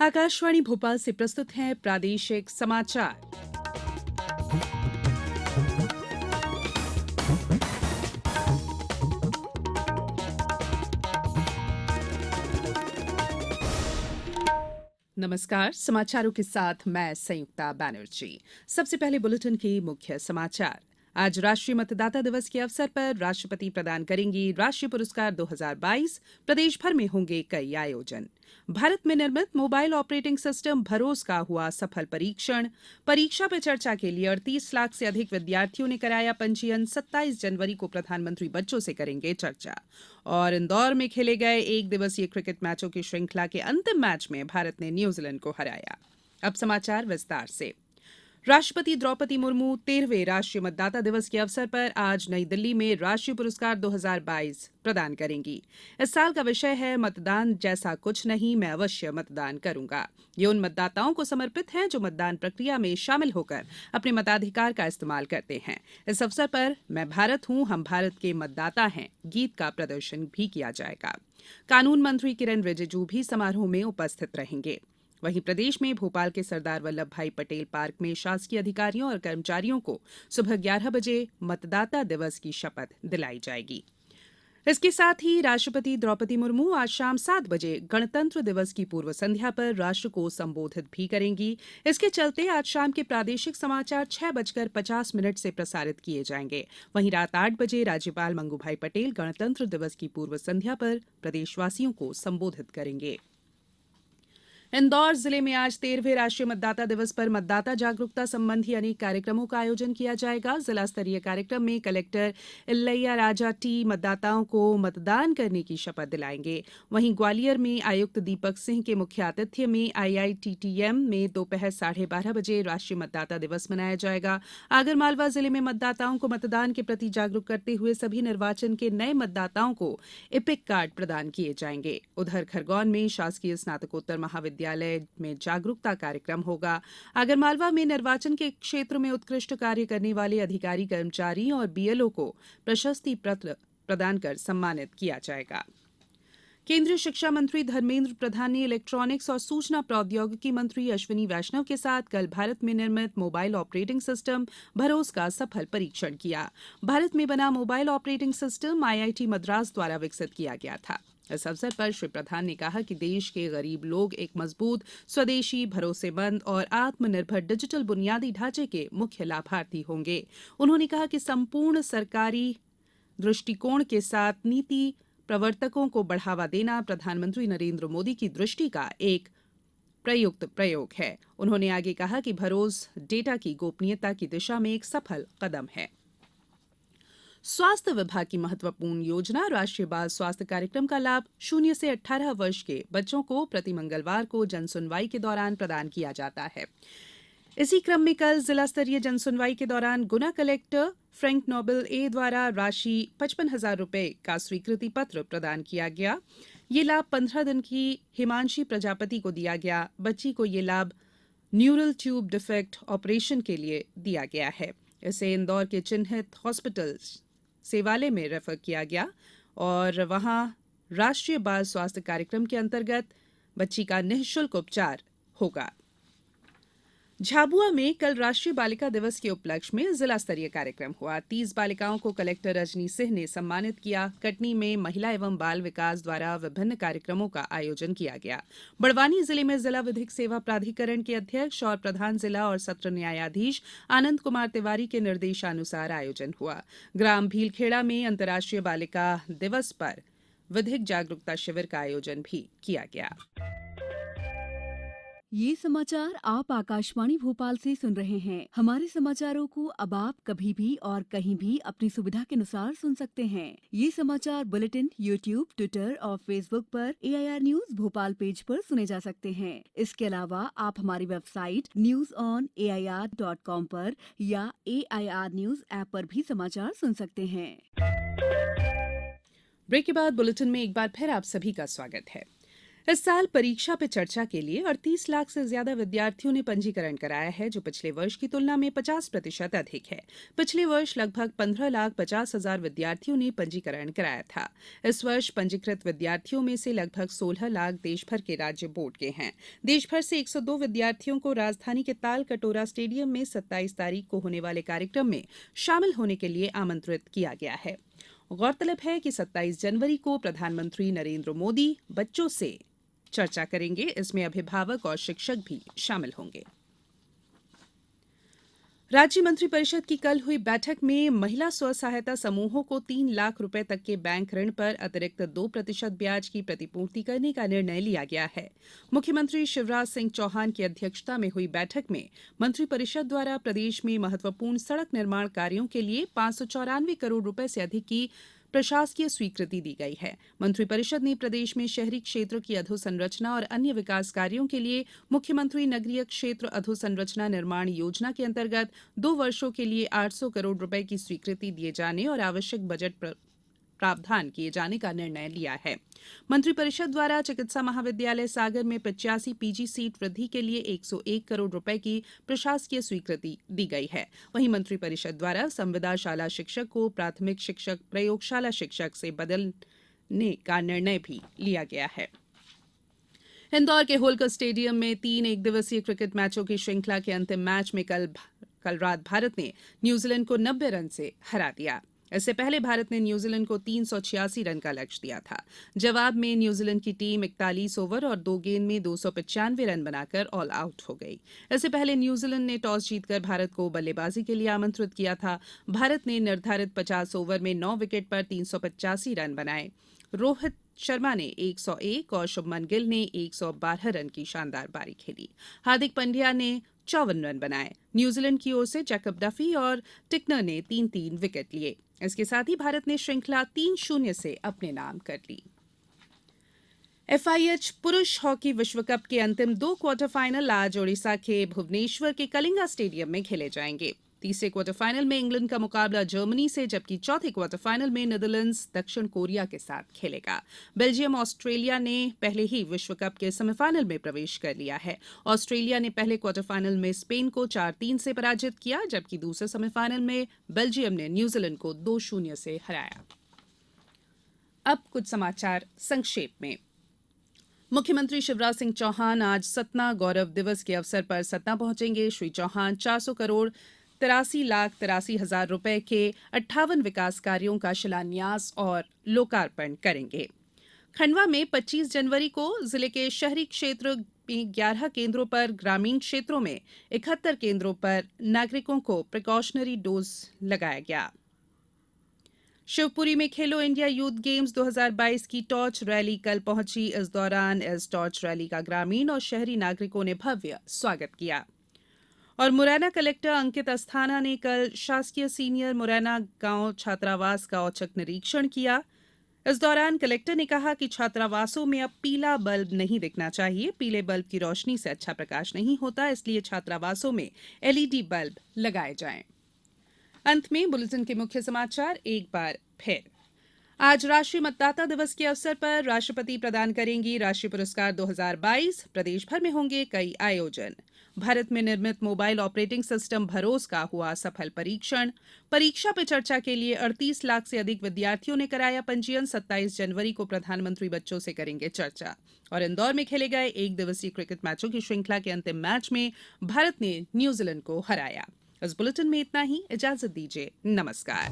आकाशवाणी भोपाल से प्रस्तुत हैं प्रादेशिक समाचार। नमस्कार, समाचारों के साथ मैं संयुक्ता बैनर्जी। सबसे पहले बुलेटिन की मुख्य समाचार। आज राष्ट्रीय मतदाता दिवस के अवसर पर राष्ट्रपति प्रदान करेंगी राष्ट्रीय पुरस्कार 2022। प्रदेश भर में होंगे कई आयोजन। भारत में निर्मित मोबाइल ऑपरेटिंग सिस्टम भरोस का हुआ सफल परीक्षण। परीक्षा पे चर्चा के लिए 38 लाख से अधिक विद्यार्थियों ने कराया पंजीयन। 27 जनवरी को प्रधानमंत्री बच्चों से करेंगे चर्चा। और इंदौर में खेले गए एक दिवसीय क्रिकेट मैचों की श्रृंखला के अंतिम मैच में भारत ने न्यूजीलैंड को हराया। अब समाचार विस्तार से। राष्ट्रपति द्रौपदी मुर्मू 13वें राष्ट्रीय मतदाता दिवस के अवसर पर आज नई दिल्ली में राष्ट्रीय पुरस्कार 2022 प्रदान करेंगी। इस साल का विषय है मतदान जैसा कुछ नहीं, मैं अवश्य मतदान करूंगा। ये उन मतदाताओं को समर्पित है जो मतदान प्रक्रिया में शामिल होकर अपने मताधिकार का इस्तेमाल करते हैं। इस अवसर पर मैं भारत हूं, हम भारत के मतदाता हैं गीत का प्रदर्शन भी किया जाएगा। कानून मंत्री किरेन रिजिजू भी समारोह में उपस्थित रहेंगे। वहीं प्रदेश में भोपाल के सरदार वल्लभ भाई पटेल पार्क में शासकीय अधिकारियों और कर्मचारियों को सुबह 11 बजे मतदाता दिवस की शपथ दिलाई जाएगी। इसके साथ ही राष्ट्रपति द्रौपदी मुर्मू आज शाम 7 बजे गणतंत्र दिवस की पूर्व संध्या पर राष्ट्र को संबोधित भी करेंगी। इसके चलते आज शाम के प्रादेशिक समाचार 6:50 से प्रसारित किए जाएंगे। वहीं रात 8 बजे राज्यपाल मंगू भाई पटेल गणतंत्र दिवस की पूर्व संध्या पर प्रदेशवासियों को संबोधित करेंगे। इंदौर जिले में आज 13वें राष्ट्रीय मतदाता दिवस पर मतदाता जागरूकता संबंधी अनेक कार्यक्रमों का आयोजन किया जाएगा। जिला स्तरीय कार्यक्रम में कलेक्टर इलैया राजा टी मतदाताओं को मतदान करने की शपथ दिलाएंगे। वहीं ग्वालियर में आयुक्त दीपक सिंह के मुख्य आतिथ्य में आईआईटीटीएम में दोपहर 12:30 बजे राष्ट्रीय मतदाता दिवस मनाया जाएगा। आगरमालवा जिले में मतदाताओं को मतदान के प्रति जागरूक करते हुए सभी निर्वाचन के नए मतदाताओं को इपिक कार्ड प्रदान किए जाएंगे। उधर खरगोन में शासकीय स्नातकोत्तर महाविद्यालय में जागरूकता कार्यक्रम होगा। आगरमालवा में निर्वाचन के क्षेत्र में उत्कृष्ट कार्य करने वाले अधिकारी कर्मचारी और बीएलओ को प्रशस्ति पत्र प्रदान कर सम्मानित किया जाएगा। केंद्रीय शिक्षा मंत्री धर्मेंद्र प्रधान ने इलेक्ट्रॉनिक्स और सूचना प्रौद्योगिकी मंत्री अश्विनी वैष्णव के साथ कल भारत में निर्मित मोबाइल ऑपरेटिंग सिस्टम भरोस का सफल परीक्षण किया। भारत में बना mobile operating system IIT Madras द्वारा विकसित किया गया था। इस अवसर पर श्री प्रधान ने कहा कि देश के गरीब लोग एक मजबूत, स्वदेशी, भरोसेमंद और आत्मनिर्भर डिजिटल बुनियादी ढांचे के मुख्य लाभार्थी होंगे। उन्होंने कहा कि संपूर्ण सरकारी दृष्टिकोण के साथ नीति प्रवर्तकों को बढ़ावा देना प्रधानमंत्री नरेंद्र मोदी की दृष्टि का एक प्रयुक्त प्रयोग है। उन्होंने आगे कहा कि भरोस डेटा की गोपनीयता की दिशा में एक सफल कदम है। स्वास्थ्य विभाग की महत्वपूर्ण योजना राष्ट्रीय बाल स्वास्थ्य कार्यक्रम का लाभ 0 से 18 वर्ष के बच्चों को प्रति मंगलवार को जनसुनवाई के दौरान प्रदान किया जाता है। इसी क्रम में कल जिला स्तरीय जनसुनवाई के दौरान गुना कलेक्टर फ्रैंक नोबल ए द्वारा राशि 55,000 रुपए का स्वीकृति पत्र प्रदान किया गया। ये लाभ 15 दिन की हिमांशी प्रजापति को दिया गया। बच्ची को ये लाभ न्यूरल ट्यूब डिफेक्ट ऑपरेशन के लिए दिया गया है। इसे इंदौर के चिन्हित हॉस्पिटल सेवालय में रेफर किया गया और वहां राष्ट्रीय बाल स्वास्थ्य कार्यक्रम के अंतर्गत बच्ची का निःशुल्क उपचार होगा। झाबुआ में कल राष्ट्रीय बालिका दिवस के उपलक्ष्य में जिला स्तरीय कार्यक्रम हुआ। 30 बालिकाओं को कलेक्टर रजनी सिंह ने सम्मानित किया। कटनी में महिला एवं बाल विकास द्वारा विभिन्न कार्यक्रमों का आयोजन किया गया। बड़वानी जिले में जिला विधिक सेवा प्राधिकरण के अध्यक्ष और प्रधान जिला और सत्र न्यायाधीश आनंद कुमार तिवारी के निर्देशानुसार आयोजन हुआ। ग्राम भीलखेड़ा में अंतर्राष्ट्रीय बालिका दिवस पर विधिक जागरूकता शिविर का आयोजन भी किया गया। ये समाचार आप आकाशवाणी भोपाल से सुन रहे हैं। हमारे समाचारों को अब आप कभी भी और कहीं भी अपनी सुविधा के अनुसार सुन सकते हैं। ये समाचार बुलेटिन यूट्यूब, ट्विटर और फेसबुक पर AIR न्यूज भोपाल पेज पर सुने जा सकते हैं। इसके अलावा आप हमारी वेबसाइट newsonair.com पर या AIR न्यूज ऐप पर भी समाचार सुन सकते हैं। ब्रेक के बाद बुलेटिन में एक बार फिर आप सभी का स्वागत है। इस साल परीक्षा पे चर्चा के लिए 38 लाख से ज्यादा विद्यार्थियों ने पंजीकरण कराया है, जो पिछले वर्ष की तुलना में 50% अधिक है। पिछले वर्ष लगभग 15,50,000 विद्यार्थियों ने पंजीकरण कराया था। इस वर्ष पंजीकृत विद्यार्थियों में से लगभग 16 लाख देश भर के राज्य बोर्ड के हैं। देश भर से 102 विद्यार्थियों को राजधानी के ताल कटोरा स्टेडियम में 27 तारीख को होने वाले कार्यक्रम में शामिल होने के लिए आमंत्रित किया गया है। गौरतलब है कि 27 जनवरी को प्रधानमंत्री नरेंद्र मोदी बच्चों से चर्चा करेंगे। इसमें अभिभावक और शिक्षक भी शामिल होंगे। राज्य मंत्रिपरिषद की कल हुई बैठक में महिला स्व सहायता समूहों को 3 लाख रुपए तक के बैंक ऋण पर अतिरिक्त 2% ब्याज की प्रतिपूर्ति करने का निर्णय लिया गया है। मुख्यमंत्री शिवराज सिंह चौहान की अध्यक्षता में हुई बैठक में मंत्रिपरिषद द्वारा प्रदेश में महत्वपूर्ण सड़क निर्माण कार्यों के लिए 594 करोड़ रुपए से अधिक की प्रशासकीय स्वीकृति दी गई है। मंत्रिपरिषद ने प्रदेश में शहरी क्षेत्र की अधोसंरचना और अन्य विकास कार्यों के लिए मुख्यमंत्री नगरीय क्षेत्र अधोसंरचना निर्माण योजना के अंतर्गत 2 वर्षों के लिए 800 करोड़ रुपए की स्वीकृति दिए जाने और आवश्यक बजट प्रावधान किए जाने का निर्णय लिया है। मंत्रिपरिषद द्वारा चिकित्सा महाविद्यालय सागर में 85 पीजी सीट वृद्धि के लिए 101 करोड़ रुपए की प्रशासकीय स्वीकृति दी गई है। वहीं मंत्रिपरिषद द्वारा संविदा शाला शिक्षक को प्राथमिक शिक्षक प्रयोगशाला शिक्षक से बदलने का निर्णय भी लिया गया है। इंदौर के होलकर स्टेडियम में 3 एकदिवसीय क्रिकेट मैचों की श्रृंखला के अंतिम मैच में कल रात भारत ने न्यूजीलैंड को 90 रन से हरा दिया। इससे पहले भारत ने न्यूजीलैंड को 386 रन का लक्ष्य दिया था। जवाब में न्यूजीलैंड की टीम 41 ओवर और 2 गेंद में 295 रन बनाकर ऑल आउट हो गई। इससे पहले न्यूजीलैंड ने टॉस जीतकर भारत को बल्लेबाजी के लिए आमंत्रित किया था। भारत ने निर्धारित 50 ओवर में 9 विकेट पर 385 रन बनाए। रोहित शर्मा ने 101 और शुभमन गिल ने 112 रन की शानदार पारी खेली। हार्दिक पांड्या ने 54 रन बनाए। न्यूजीलैंड की ओर से जैकब डफी और टिकनर ने 3-3 विकेट लिए। इसके साथ ही भारत ने श्रृंखला 3-0 से अपने नाम कर ली। एफआईएच पुरुष हॉकी विश्व कप के अंतिम 2 क्वार्टर फाइनल आज ओडिशा के भुवनेश्वर के कलिंगा स्टेडियम में खेले जाएंगे। तीसरे क्वार्टर फाइनल में इंग्लैंड का मुकाबला जर्मनी से, जबकि चौथे क्वार्टर फाइनल में नीदरलैंड्स दक्षिण कोरिया के साथ खेलेगा। बेल्जियम ऑस्ट्रेलिया ने पहले ही विश्व कप के सेमीफाइनल में प्रवेश कर लिया है। ऑस्ट्रेलिया ने पहले क्वार्टर फाइनल में स्पेन को 4-3 से पराजित किया, जबकि दूसरे सेमीफाइनल में बेल्जियम ने न्यूजीलैंड को 2-0 से हराया। अब कुछ समाचार संक्षेप में। मुख्यमंत्री शिवराज सिंह चौहान आज सतना गौरव दिवस के अवसर पर सतना पहुंचेंगे। श्री चौहान 400 करोड़ 83,83,000 रुपए के 58 विकास कार्यों का शिलान्यास और लोकार्पण करेंगे। खंडवा में 25 जनवरी को जिले के शहरी क्षेत्र में 11 केंद्रों पर, ग्रामीण क्षेत्रों में 71 केंद्रों पर नागरिकों को प्रिकॉशनरी डोज लगाया गया। शिवपुरी में खेलो इंडिया यूथ गेम्स 2022 की टॉर्च रैली कल पहुंची। इस दौरान इस टॉर्च रैली का ग्रामीण और शहरी नागरिकों ने भव्य स्वागत किया। और मुरैना कलेक्टर अंकित अस्थाना ने कल शासकीय सीनियर मुरैना गांव छात्रावास का औचक निरीक्षण किया। इस दौरान कलेक्टर ने कहा कि छात्रावासों में अब पीला बल्ब नहीं दिखना चाहिए। पीले बल्ब की रोशनी से अच्छा प्रकाश नहीं होता, इसलिए छात्रावासों में एलईडी बल्ब लगाए जाएं। अंत में बुलेटिन के मुख्य समाचार एक बार फिर। आज राष्ट्रीय मतदाता दिवस के अवसर पर राष्ट्रपति प्रदान करेंगी राष्ट्रीय पुरस्कार 2022। प्रदेश भर में होंगे कई आयोजन। भारत में निर्मित मोबाइल ऑपरेटिंग सिस्टम भरोस का हुआ सफल परीक्षण। परीक्षा पे चर्चा के लिए 38 लाख से अधिक विद्यार्थियों ने कराया पंजीयन। 27 जनवरी को प्रधानमंत्री बच्चों से करेंगे चर्चा। और इंदौर में खेले गए 1 दिवसीय क्रिकेट मैचों की श्रृंखला के अंतिम मैच में भारत ने न्यूजीलैंड को हराया। इस बुलेटिन में इतना ही। इजाजत दीजिए। नमस्कार।